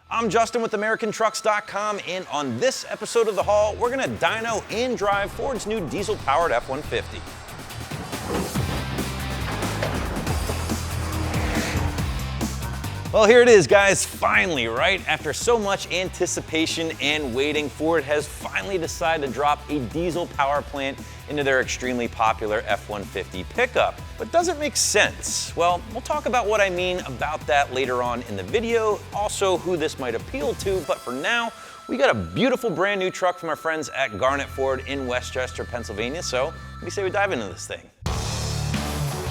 I'm Justin with AmericanTrucks.com, and on this episode of The Haul, we're gonna dyno and drive Ford's new diesel-powered F-150. Well, here it is, guys, finally, right? After so much anticipation and waiting, Ford has finally decided to drop a diesel power plant into their extremely popular F-150 pickup. But does it make sense? Well, we'll talk about what I mean about that later on in the video, also who this might appeal to, but for now, we got a beautiful brand new truck from our friends at Garnet Ford in Westchester, Pennsylvania, so let me say we dive into this thing.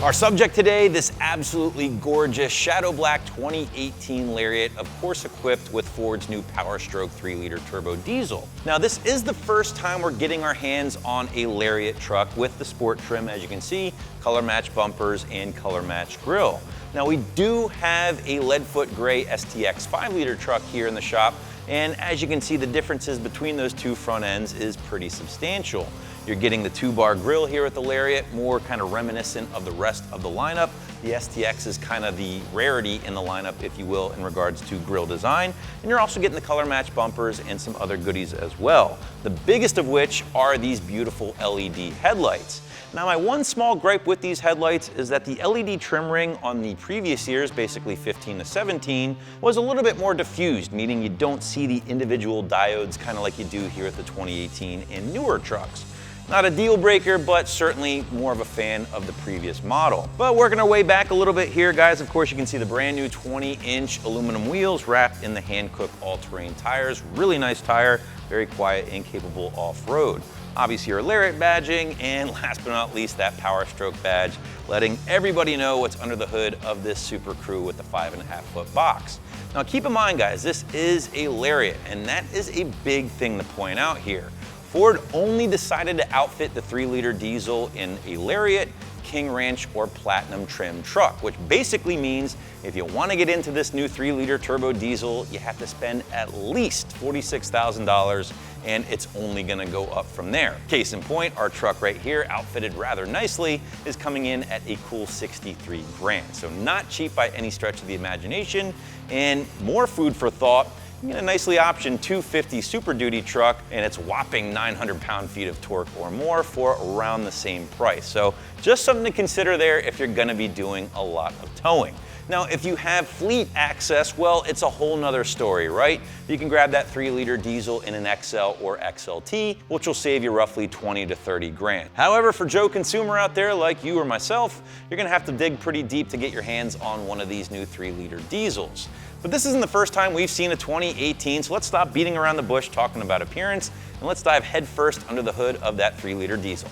Our subject today, this absolutely gorgeous Shadow Black 2018 Lariat, of course equipped with Ford's new Powerstroke 3-liter turbo diesel. Now this is the first time we're getting our hands on a Lariat truck with the sport trim, as you can see, color match bumpers and color match grille. Now we do have a Leadfoot Gray STX 5-liter truck here in the shop, and as you can see, the differences between those two front ends is pretty substantial. You're getting the 2-bar grille here with the Lariat, more kind of reminiscent of the rest of the lineup. The STX is kind of the rarity in the lineup, if you will, in regards to grille design. And you're also getting the color match bumpers and some other goodies as well. The biggest of which are these beautiful LED headlights. Now, my one small gripe with these headlights is that the LED trim ring on the previous years, basically 15 to 17, was a little bit more diffused, meaning you don't see the individual diodes kind of like you do here at the 2018 and newer trucks. Not a deal breaker, but certainly more of a fan of the previous model. But working our way back a little bit here, guys, of course you can see the brand new 20-inch aluminum wheels wrapped in the Hankook all-terrain tires. Really nice tire, very quiet and capable off-road. Obviously your Lariat badging, and last but not least, that Powerstroke badge, letting everybody know what's under the hood of this Super Crew with the 5.5-foot box. Now keep in mind, guys, this is a Lariat, and that is a big thing to point out here. Ford only decided to outfit the 3-liter diesel in a Lariat, King Ranch, or Platinum trim truck, which basically means if you want to get into this new 3-liter turbo diesel, you have to spend at least $46,000, and it's only going to go up from there. Case in point, our truck right here, outfitted rather nicely, is coming in at a cool 63 grand. So not cheap by any stretch of the imagination, and more food for thought. You get a nicely optioned 250 Super Duty truck, and it's whopping 900 pound-feet of torque or more for around the same price. So just something to consider there if you're gonna be doing a lot of towing. Now, if you have fleet access, well, it's a whole nother story, right? You can grab that 3-liter diesel in an XL or XLT, which will save you roughly 20 to 30 grand. However, for Joe Consumer out there like you or myself, you're gonna have to dig pretty deep to get your hands on one of these new 3-liter diesels. But this isn't the first time we've seen a 2018, so let's stop beating around the bush talking about appearance, and let's dive headfirst under the hood of that 3-liter diesel.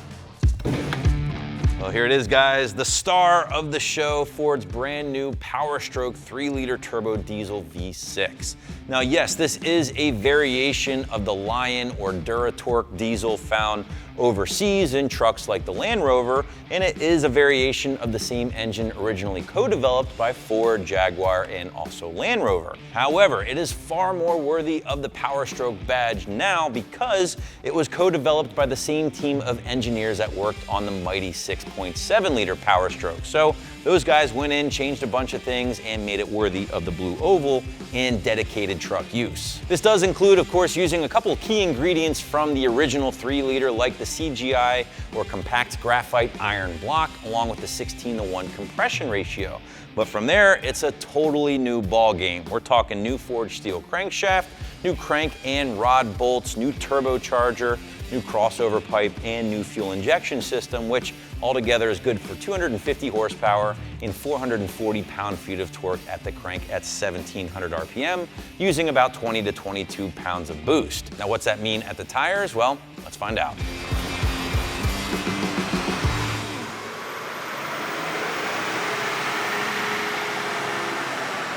Well, here it is, guys, the star of the show, Ford's brand new Powerstroke 3-liter turbo diesel V6. Now, yes, this is a variation of the Lion or Duratorque diesel found overseas in trucks like the Land Rover, and it is a variation of the same engine originally co-developed by Ford, Jaguar, and also Land Rover. However, it is far more worthy of the Powerstroke badge now because it was co-developed by the same team of engineers that worked on the mighty 6.7-liter Powerstroke. So those guys went in, changed a bunch of things, and made it worthy of the blue oval and dedicated truck use. This does include, of course, using a couple key ingredients from the original 3-liter, like the CGI or compact graphite iron block, along with the 16:1 compression ratio. But from there, it's a totally new ball game. We're talking new forged steel crankshaft, new crank and rod bolts, new turbocharger, new crossover pipe, and new fuel injection system, which altogether is good for 250 horsepower and 440 pound-feet of torque at the crank at 1700 RPM, using about 20 to 22 pounds of boost. Now, what's that mean at the tires? Well, let's find out.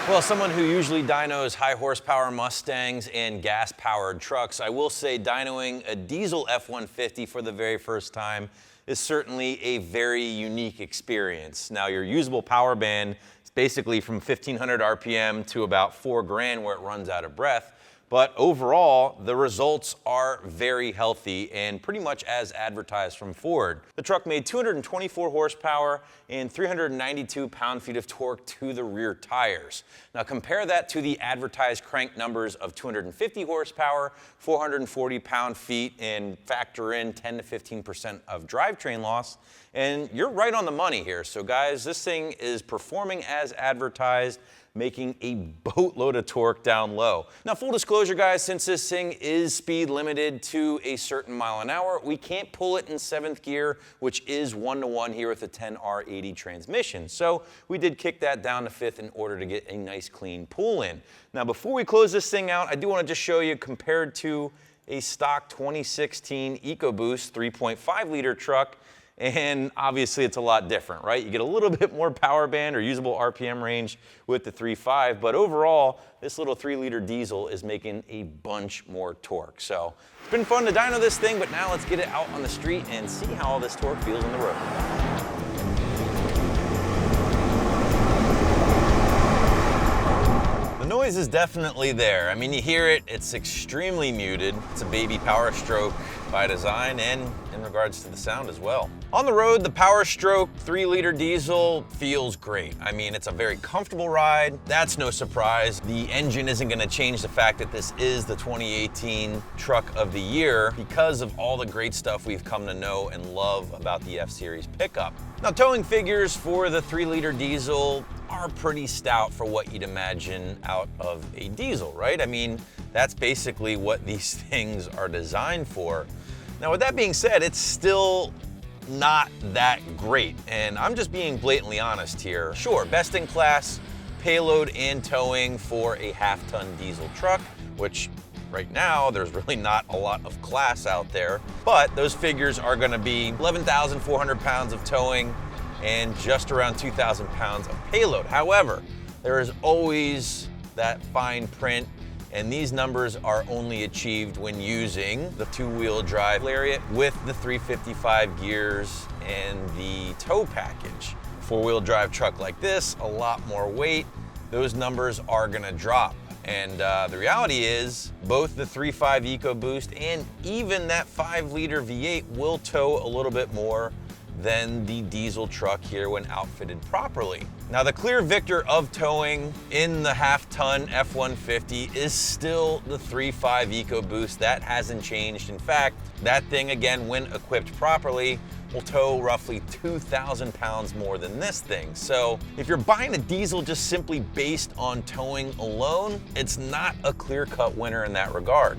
Well, someone who usually dynos high horsepower Mustangs and gas powered trucks, I will say dynoing a diesel F-150 for the very first time is certainly a very unique experience. Now, your usable power band is basically from 1500 RPM to about 4 grand where it runs out of breath. But overall, the results are very healthy and pretty much as advertised from Ford. The truck made 224 horsepower and 392 pound-feet of torque to the rear tires. Now compare that to the advertised crank numbers of 250 horsepower, 440 pound-feet, and factor in 10 to 15% of drivetrain loss, and you're right on the money here. So guys, this thing is performing as advertised, making a boatload of torque down low. Now, full disclosure, guys, since this thing is speed limited to a certain mile an hour, we can't pull it in 7th gear, which is 1-to-1 here with the 10R80 transmission. So we did kick that down to 5th in order to get a nice clean pull in. Now, before we close this thing out, I do want to just show you compared to a stock 2016 EcoBoost 3.5 liter truck. And obviously it's a lot different, right? You get a little bit more power band or usable RPM range with the 3.5, but overall, this little 3-liter diesel is making a bunch more torque. So it's been fun to dyno this thing, but now let's get it out on the street and see how all this torque feels on the road. The noise is definitely there. I mean, you hear it, it's extremely muted. It's a baby Power Stroke by design and in regards to the sound as well. On the road, the Power Stroke 3-liter diesel feels great. I mean, it's a very comfortable ride. That's no surprise. The engine isn't gonna change the fact that this is the 2018 truck of the year because of all the great stuff we've come to know and love about the F-Series pickup. Now, towing figures for the 3-liter diesel are pretty stout for what you'd imagine out of a diesel, right? I mean, that's basically what these things are designed for. Now, with that being said, it's still not that great, and I'm just being blatantly honest here. Sure, best in class payload and towing for a half-ton diesel truck, which right now there's really not a lot of class out there, but those figures are gonna be 11,400 pounds of towing and just around 2,000 pounds of payload. However, there is always that fine print, and these numbers are only achieved when using the 2-wheel drive Lariat with the 355 gears and the tow package. 4-wheel drive truck like this, a lot more weight, those numbers are gonna drop. And the reality is, both the 3.5 EcoBoost and even that 5-liter V8 will tow a little bit more than the diesel truck here when outfitted properly. Now, the clear victor of towing in the half-ton F-150 is still the 3.5 EcoBoost. That hasn't changed. In fact, that thing, again, when equipped properly, will tow roughly 2,000 pounds more than this thing. So if you're buying a diesel just simply based on towing alone, it's not a clear-cut winner in that regard.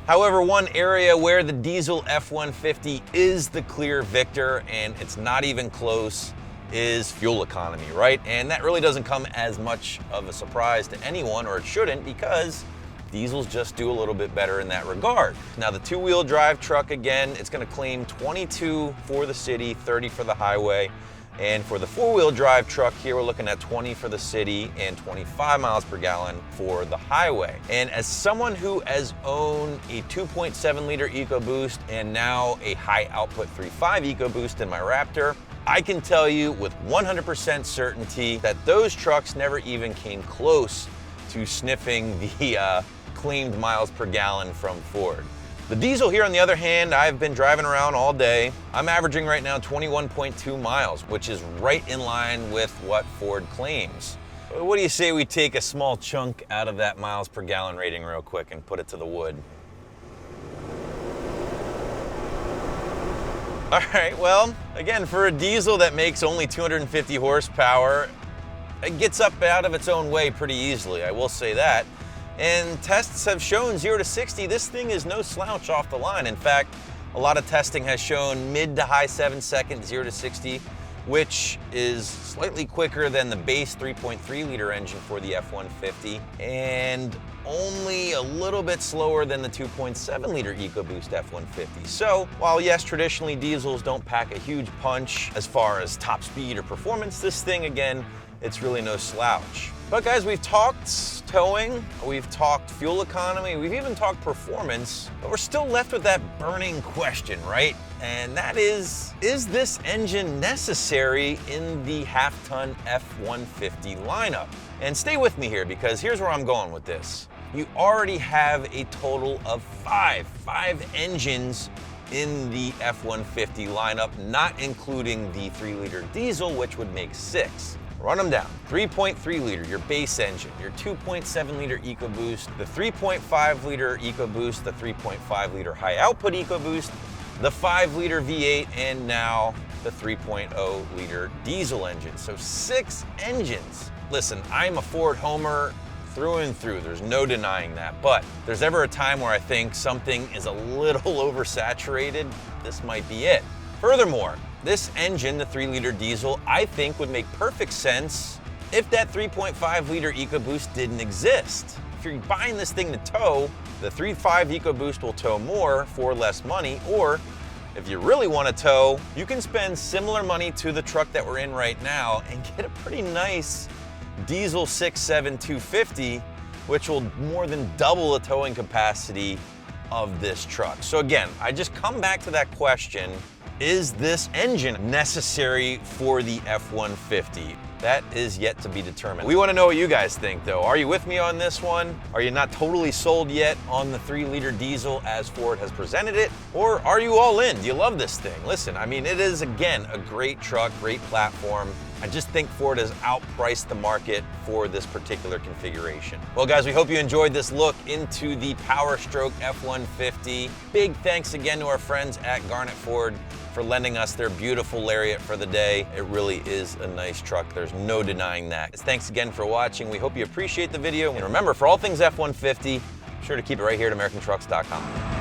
However, one area where the diesel F-150 is the clear victor, and it's not even close, is fuel economy, right? And that really doesn't come as much of a surprise to anyone, or it shouldn't, because diesels just do a little bit better in that regard. Now, the 2-wheel drive truck, again, it's gonna claim 22 for the city, 30 for the highway. And for the 4-wheel drive truck here, we're looking at 20 for the city and 25 miles per gallon for the highway. And as someone who has owned a 2.7-liter EcoBoost and now a high output 3.5 EcoBoost in my Raptor, I can tell you with 100% certainty that those trucks never even came close to sniffing the claimed miles per gallon from Ford. The diesel here, on the other hand, I've been driving around all day. I'm averaging right now 21.2 miles, which is right in line with what Ford claims. What do you say we take a small chunk out of that miles per gallon rating real quick and put it to the wood? All right, well, again, for a diesel that makes only 250 horsepower, it gets up out of its own way pretty easily, I will say that. And tests have shown 0 to 60, this thing is no slouch off the line. In fact, a lot of testing has shown mid to high 7-second 0 to 60, which is slightly quicker than the base 3.3-liter engine for the F-150, and only a little bit slower than the 2.7-liter EcoBoost F-150. So, while yes, traditionally diesels don't pack a huge punch as far as top speed or performance, this thing, again, it's really no slouch. But guys, we've talked towing, we've talked fuel economy, we've even talked performance, but we're still left with that burning question, right? And that is this engine necessary in the half-ton F-150 lineup? And stay with me here, because here's where I'm going with this. you already have a total of five engines in the F-150 lineup, not including the 3-liter diesel, which would make 6. Run them down. 3.3 liter, your base engine, your 2.7 liter EcoBoost, the 3.5 liter EcoBoost, the 3.5 liter high output EcoBoost, the 5 liter V8, and now the 3.0 liter diesel engine. So 6 engines. Listen, I'm a Ford homer through and through. There's no denying that. But if there's ever a time where I think something is a little oversaturated, this might be it. Furthermore, this engine, the 3-liter diesel, I think would make perfect sense if that 3.5 liter EcoBoost didn't exist. If you're buying this thing to tow, the 3.5 EcoBoost will tow more for less money, or if you really want to tow, you can spend similar money to the truck that we're in right now and get a pretty nice diesel 6.7 250, which will more than double the towing capacity of this truck. So again, I just come back to that question, is this engine necessary for the F-150? That is yet to be determined. We want to know what you guys think though. Are you with me on this one? Are you not totally sold yet on the 3-liter diesel as Ford has presented it? Or are you all in? Do you love this thing? Listen, I mean, it is again a great truck, great platform. I just think Ford has outpriced the market for this particular configuration. Well guys, we hope you enjoyed this look into the Powerstroke F-150. Big thanks again to our friends at Garnet Ford for lending us their beautiful Lariat for the day. It really is a nice truck. There's no denying that. Thanks again for watching. We hope you appreciate the video. And remember, for all things F-150, be sure to keep it right here at AmericanTrucks.com.